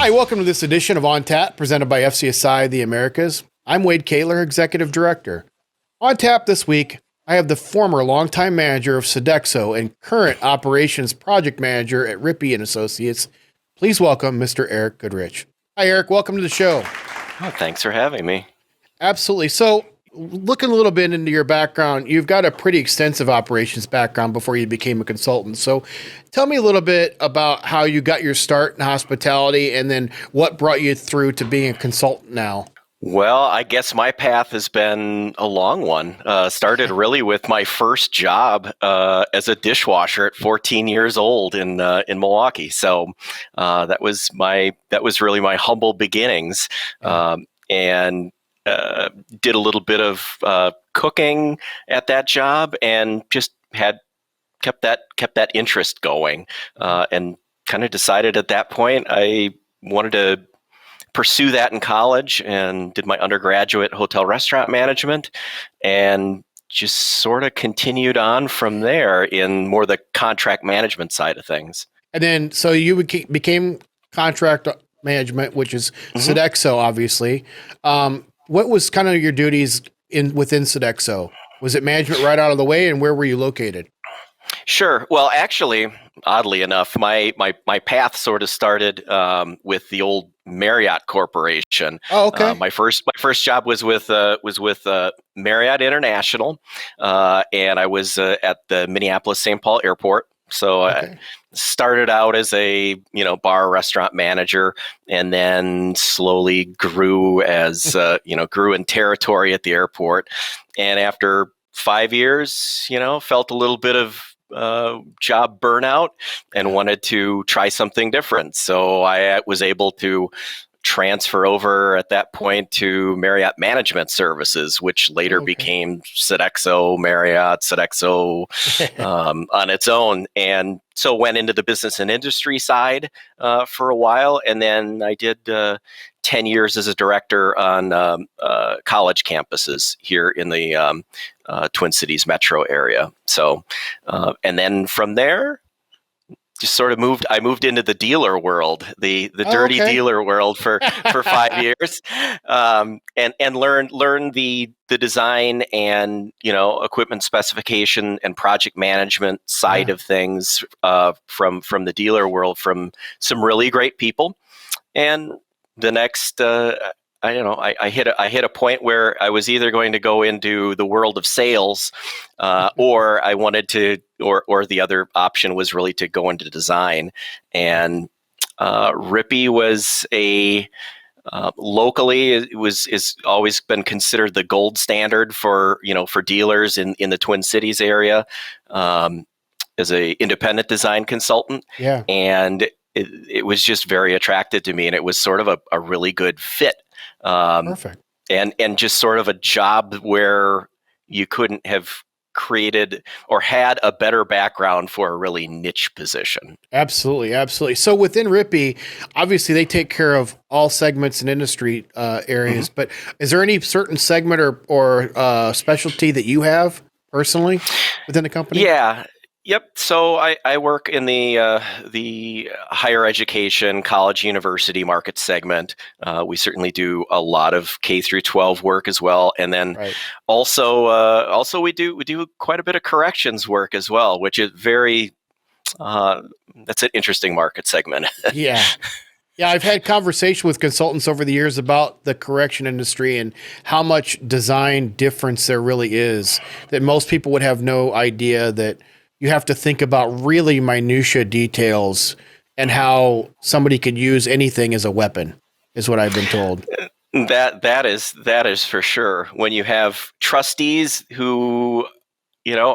Hi, welcome to this edition of On Tap, presented by FCSI The Americas. I'm Wade Kaler, Executive Director. On Tap this week, I have the former longtime manager of Sodexo and current operations project manager at Rippey and Associates. Please welcome Mr. Eric Goodrich. Hi, Eric. Welcome to the show. Oh, thanks for having me. Absolutely. So, looking a little bit into your background, you've got a pretty extensive operations background before you became a consultant. So tell me a little bit about how you got your start in hospitality and then what brought you through to being a consultant now. Well, I guess my path has been a long one. Started really with my first job as a dishwasher at 14 years old in Milwaukee. So that was really my humble beginnings, and did a little bit of cooking at that job, and just kept that interest going, and kind of decided at that point I wanted to pursue that in college, and did my undergraduate hotel restaurant management, and just sort of continued on from there in more the contract management side of things. And then, so you became contract management, which is Sodexo, obviously. What was kind of your duties within Sodexo? Was it management right out of the way, and where were you located? Sure. Well, actually, oddly enough, my path sort of started with the old Marriott Corporation. Oh, okay. My first job was with Marriott International, and I was at the Minneapolis St. Paul Airport. So I started out as a bar restaurant manager, and then slowly grew as grew in territory at the airport. And after 5 years, felt a little bit of job burnout and wanted to try something different. So I was able to transfer over at that point to Marriott Management Services, which later became Sodexo on its own. And so went into the business and industry side for a while. And then I did 10 years as a director on college campuses here in the Twin Cities metro area. So, and then from there, just sort of I moved into the dealer world, the dirty dealer world for 5 years, and learned the design and equipment specification and project management side of things from the dealer world, from some really great people. And the next I hit a point where I was either going to go into the world of sales, or I wanted to, or the other option was really to go into design. And Rippey was locally, is always been considered the gold standard for dealers in the Twin Cities area, as a independent design consultant. Yeah, and it was just very attractive to me, and it was sort of a really good fit. perfect. And just sort of a job where you couldn't have created or had a better background for a really niche position. Absolutely, absolutely. So within Rippey, obviously they take care of all segments and industry areas, but is there any certain segment or specialty that you have personally within the company? Yeah. Yep. So I work in the higher education, college, university market segment. We certainly do a lot of K through 12 work as well, and then also we do quite a bit of corrections work as well, which is that's an interesting market segment. Yeah. Yeah, I've had conversation with consultants over the years about the correction industry and how much design difference there really is, that most people would have no idea that you have to think about really minutia details and how somebody could use anything as a weapon, is what I've been told. That is for sure. When you have trustees who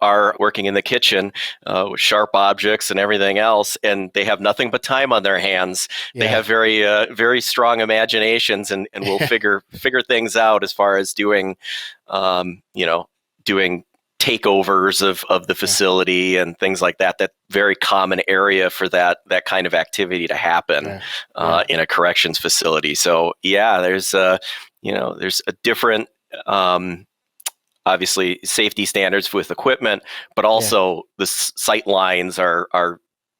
are working in the kitchen with sharp objects and everything else, and they have nothing but time on their hands. Yeah. They have very strong imaginations, and will figure things out as far as doing takeovers of the facility and things like that. That very common area for that kind of activity to happen in a corrections facility. So there's a different obviously safety standards with equipment, but also the sight lines are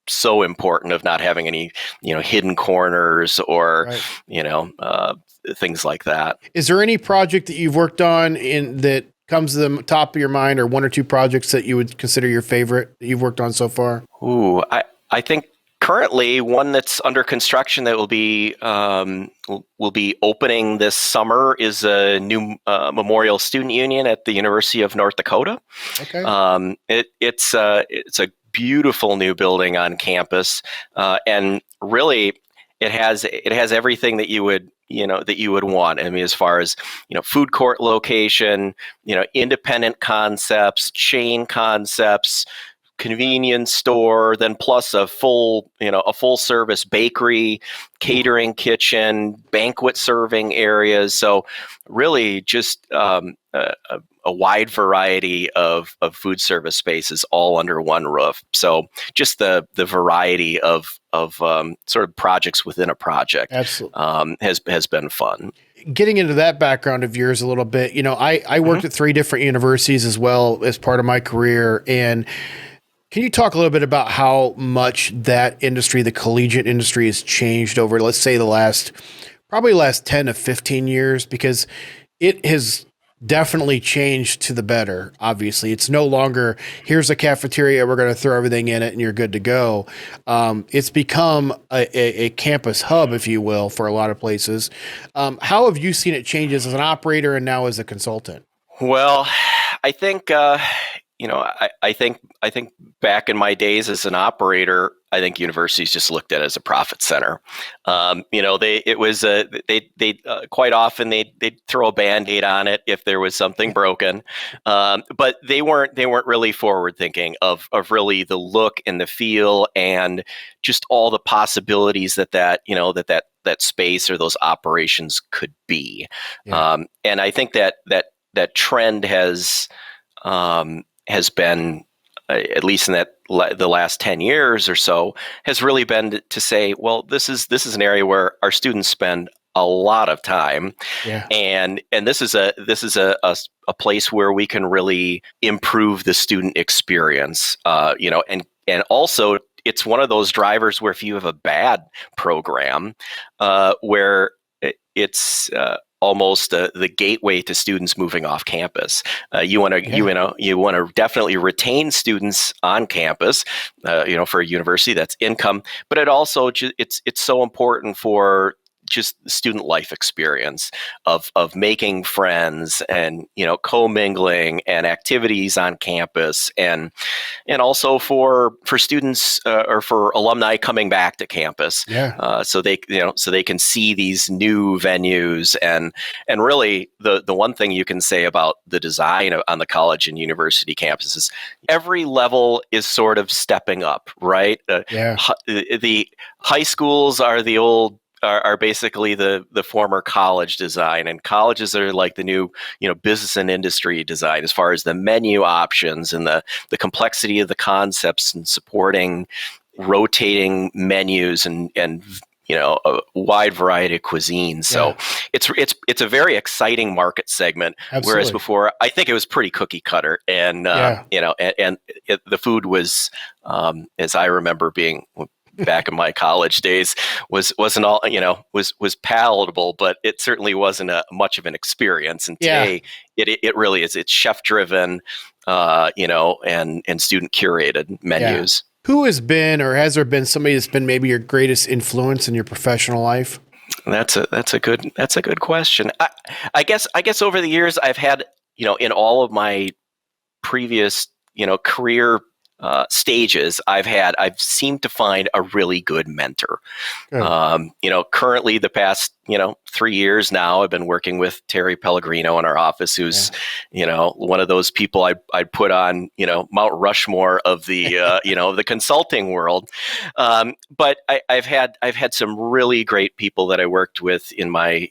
so important of not having any, hidden corners or, Right. things like that. Is there any project that you've worked on in that comes to the top of your mind, or one or two projects that you would consider your favorite that you've worked on so far? Ooh, I think currently one that's under construction that will be opening this summer is a new Memorial Student Union at the University of North Dakota. Okay. It's a beautiful new building on campus, and really it has everything that you would want. I mean, as far as food court location, independent concepts, chain concepts, convenience store, then plus a full service bakery, catering kitchen, banquet serving areas. So really just a wide variety of food service spaces all under one roof. So just the variety of sort of projects within a project Absolutely. has been fun. Getting into that background of yours a little bit, I worked at 3 different universities as well as part of my career. And can you talk a little bit about how much that industry, the collegiate industry, has changed over, let's say, probably the last 10 to 15 years? Because it has definitely changed to the better. Obviously, it's no longer, here's a cafeteria, we're going to throw everything in it and you're good to go. It's become a campus hub, if you will, for a lot of places. How have you seen it change as an operator and now as a consultant? Well, I think I think back in my days as an operator, I think universities just looked at it as a profit center. They quite often they'd throw a Band-Aid on it if there was something broken, but they weren't really forward thinking of really the look and the feel and just all the possibilities that space or those operations could be. Yeah. And I think that trend has been, at least in the last 10 years or so, has really been to say, well, this is an area where our students spend a lot of time, Yeah. and this is a place where we can really improve the student experience, and also it's one of those drivers where if you have a bad program, where it's almost the gateway to students moving off campus. You want to definitely retain students on campus, for a university, that's income, but it also it's so important for just the student life experience of making friends and commingling and activities on campus, and also for students or for alumni coming back to campus, so they can see these new venues, and really the one thing you can say about the design on the college and university campuses, every level is sort of stepping up, right? The high schools are the old are basically the former college design, and colleges are like the new business and industry design, as far as the menu options and the complexity of the concepts and supporting rotating menus and a wide variety of cuisines. So it's a very exciting market segment. Absolutely. Whereas before, I think it was pretty cookie cutter, and the food was, as I remember being back in my college days, wasn't all was palatable, but it certainly wasn't much of an experience. And today, it really is. It's chef driven, and student curated menus. Yeah. Who has been, or has there been somebody that's been maybe your greatest influence in your professional life? That's a good question. I guess over the years I've had, in all of my previous career stages, I've seemed to find a really good mentor. Currently the past 3 years now, I've been working with Terry Pellegrino in our office, who's one of those people I'd put on Mount Rushmore of the the consulting world. But I've had some really great people that I worked with in my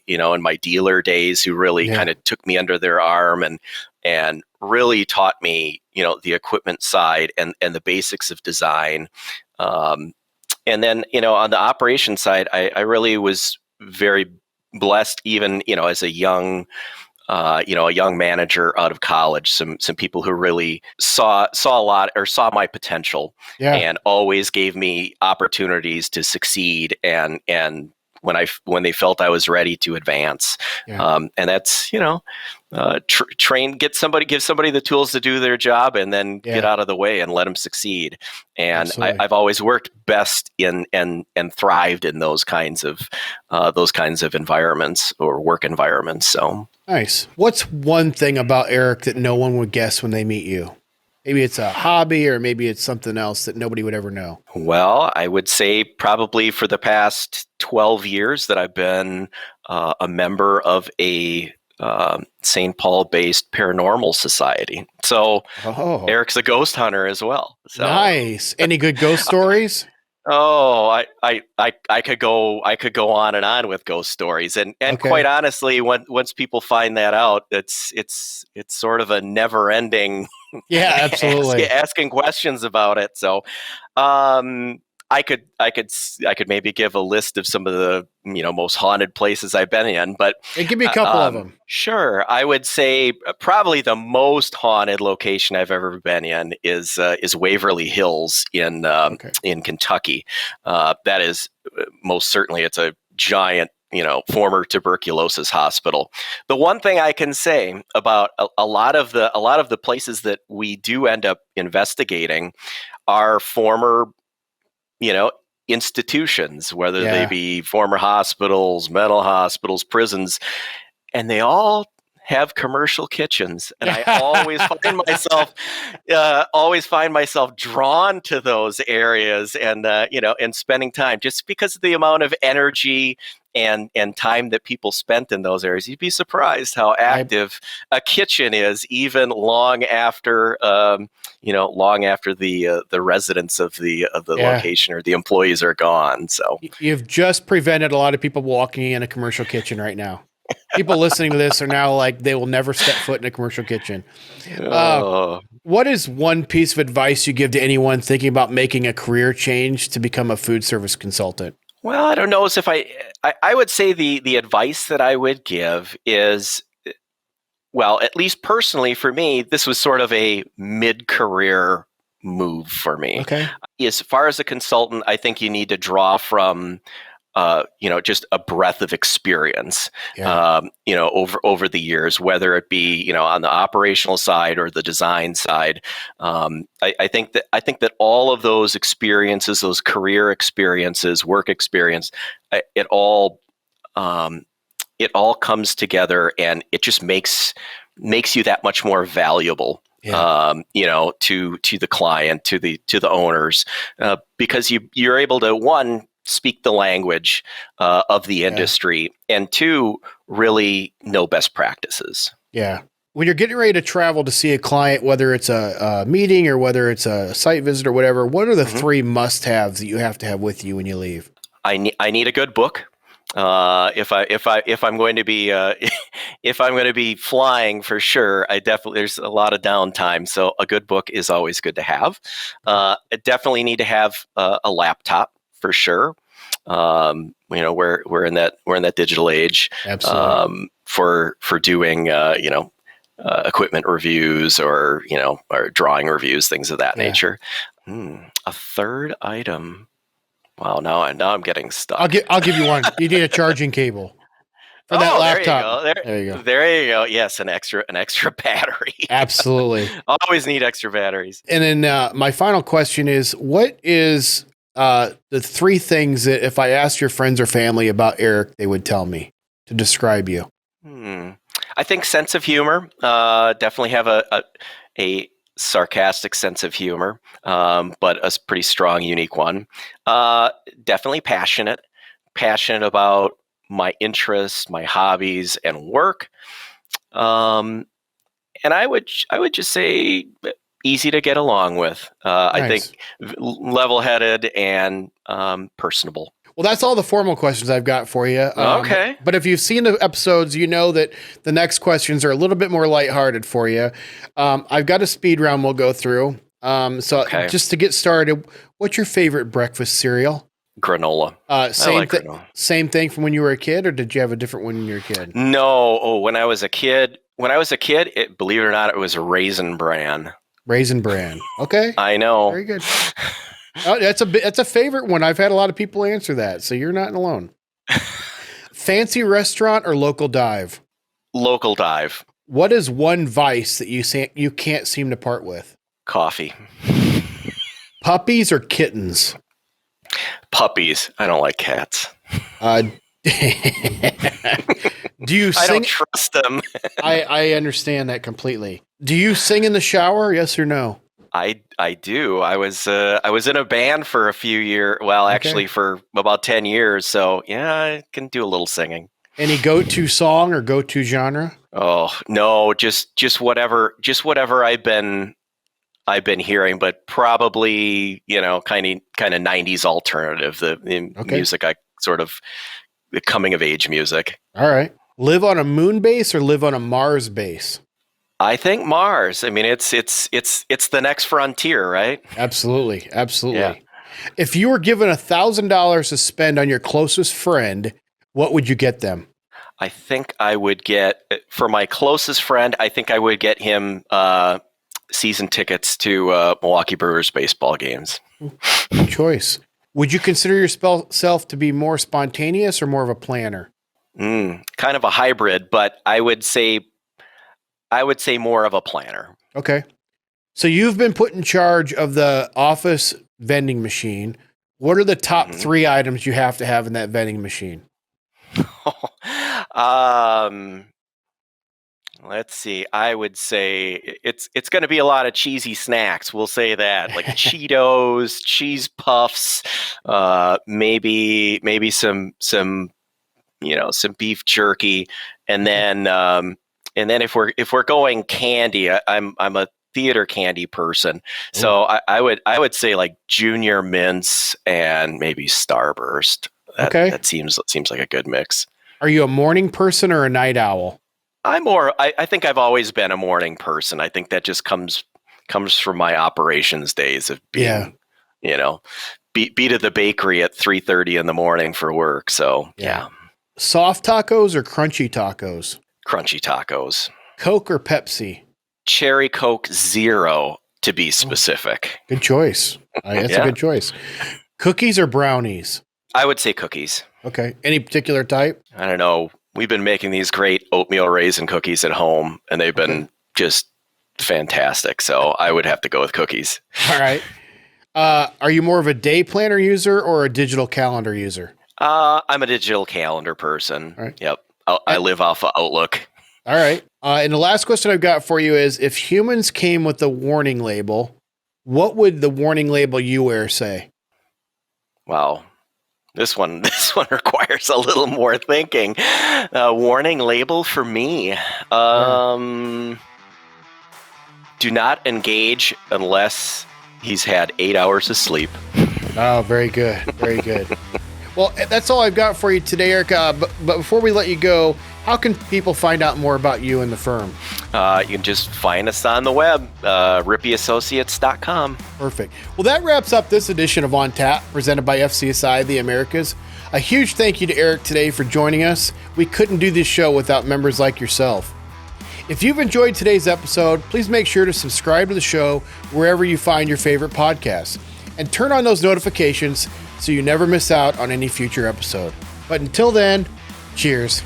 dealer days, who really kind of took me under their arm and really taught me, the equipment side and the basics of design. And then, on the operation side, I really was very blessed, even, as a young a young manager out of college, some people who really saw a lot, or saw my potential, Yeah. and always gave me opportunities to succeed, and when they felt I was ready to advance. Yeah. And that's, give somebody the tools to do their job, and then get Yeah. out of the way and let them succeed. And Absolutely. I've always worked best in and thrived in those kinds of environments, or work environments. So Nice. What's one thing about Eric that no one would guess when they meet you? Maybe it's a hobby, or maybe it's something else that nobody would ever know. well, I would say probably for the past 12 years that I've been a member of a St. Paul-based paranormal society. So Oh, Eric's a ghost hunter as well. So nice. Any good ghost stories? oh, I could go on and on with ghost stories, and Okay. quite honestly, once people find that out, it's sort of a never ending Yeah, absolutely. asking questions about it. So, um, I could maybe give a list of some of the most haunted places I've been in, but Hey, give me a couple of them. sure. I would say probably the most haunted location I've ever been in is Waverly Hills Okay. in Kentucky. That is most certainly, it's a giant, former tuberculosis hospital. The one thing I can say about a lot of the places that we do end up investigating are former, institutions, whether they Yeah. be former hospitals, mental hospitals, prisons, and they all have commercial kitchens, and I always find myself drawn to those areas, and and spending time, just because of the amount of energy and time that people spent in those areas. You'd be surprised how active a kitchen is, even long after the residents of the location or the employees are gone. So You've just prevented a lot of people walking in a commercial kitchen right now. People listening to this are now like, they will never step foot in a commercial kitchen. What is one piece of advice you give to anyone thinking about making a career change to become a food service consultant? Well, I don't know as if I would say the advice that I would give is, well, at least personally for me, this was sort of a mid-career move for me. Okay. As far as a consultant, I think you need to draw from just a breadth of experience, Yeah. over the years, whether it be, on the operational side or the design side. I think that all of those experiences, those career experiences, work experience, it all comes together, and it just makes you that much more valuable. Yeah. To the client, to the owners, because you're able to, one, speak the language of the industry, and two, really know best practices. Yeah. When you're getting ready to travel to see a client, whether it's a meeting or whether it's a site visit or whatever, what are the three must-haves that you have to have with you when you leave? I need a good book. If I'm going to be if I'm going to be flying, for sure, there's a lot of downtime, so a good book is always good to have. I definitely need to have a laptop, for sure. We're in that digital age. Absolutely. For doing equipment reviews, or drawing reviews, things of that nature. A third item. Wow, now I'm getting stuck. I'll give you one. You need a charging cable for that laptop. There you go. There you go. Yes, an extra battery. Absolutely. Always need extra batteries. And then my final question is, what is the three things that if I asked your friends or family about Eric, they would tell me to describe you? I think sense of humor. Definitely have a sarcastic sense of humor, but a pretty strong, unique one. Definitely passionate about my interests, my hobbies, and work. And I would just say easy to get along with. Nice. I think level-headed and personable. Well, that's all the formal questions I've got for you. Okay. But if you've seen the episodes, you know that the next questions are a little bit more lighthearted for you. I've got a speed round we'll go through. Just to get started, what's your favorite breakfast cereal? Granola. Same like granola. Same thing from when you were a kid, or did you have a different one when you were a kid? No. Oh, when I was a kid, believe it or not, it was a Raisin Bran. Raisin Bran. Okay. I know. Very good. Oh, that's a favorite one. I've had a lot of people answer that, so you're not alone. Fancy restaurant or local dive? Local dive. What is one vice that you can't seem to part with? Coffee. Puppies or kittens? Puppies. I don't like cats. Do you sing? I don't trust them. I understand that completely. Do you sing in the shower? Yes or no? I do. I was in a band for a few years. Well, actually for about 10 years. So yeah, I can do a little singing. Any go-to song or go-to genre? Oh no, just whatever I've been hearing, but probably kind of 90s alternative, the music I sort of the coming of age music. All right. Live on a moon base or live on a Mars base? I think Mars. I mean, it's the next frontier, right? Absolutely. Yeah. If you were given $1,000 to spend on your closest friend, what would you get them? I think I would get, for my closest friend, I think I would get him season tickets to Milwaukee Brewers baseball games. Good choice. Would you consider yourself to be more spontaneous or more of a planner? Kind of a hybrid, but I would say more of a planner. Okay. So you've been put in charge of the office vending machine. What are the top 3 items you have to have in that vending machine? Let's see. I would say it's going to be a lot of cheesy snacks. We'll say that, like Cheetos, cheese puffs, maybe some beef jerky, and then if we're going candy, I'm a theater candy person, so I would say like Junior Mints and maybe Starburst. That seems like a good mix. Are you a morning person or a night owl? I think I've always been a morning person. I think that just comes from my operations days of being, be to the bakery at 3:30 in the morning for work. So yeah. Soft tacos or crunchy tacos? Crunchy tacos. Coke or Pepsi? Cherry Coke Zero, to be specific. Good choice. That's a good choice. Cookies or brownies? I would say cookies. Okay. Any particular type? I don't know. We've been making these great oatmeal raisin cookies at home, and they've been just fantastic. So I would have to go with cookies. All right. Are you more of a day planner user or a digital calendar user? I'm a digital calendar person. All right. Yep. I live off of Outlook. All right. And the last question I've got for you is, if humans came with a warning label, what would the warning label you wear say? Wow. This one requires a little more thinking. Warning label for me. Do not engage unless he's had 8 hours of sleep. Oh, very good. Very good. Well, that's all I've got for you today, Eric. But before we let you go, how can people find out more about you and the firm? You can just find us on the web, rippyassociates.com. Perfect. Well, that wraps up this edition of On Tap, presented by FCSI The Americas. A huge thank you to Eric today for joining us. We couldn't do this show without members like yourself. If you've enjoyed today's episode, please make sure to subscribe to the show wherever you find your favorite podcasts, and turn on those notifications so you never miss out on any future episode. But until then, cheers.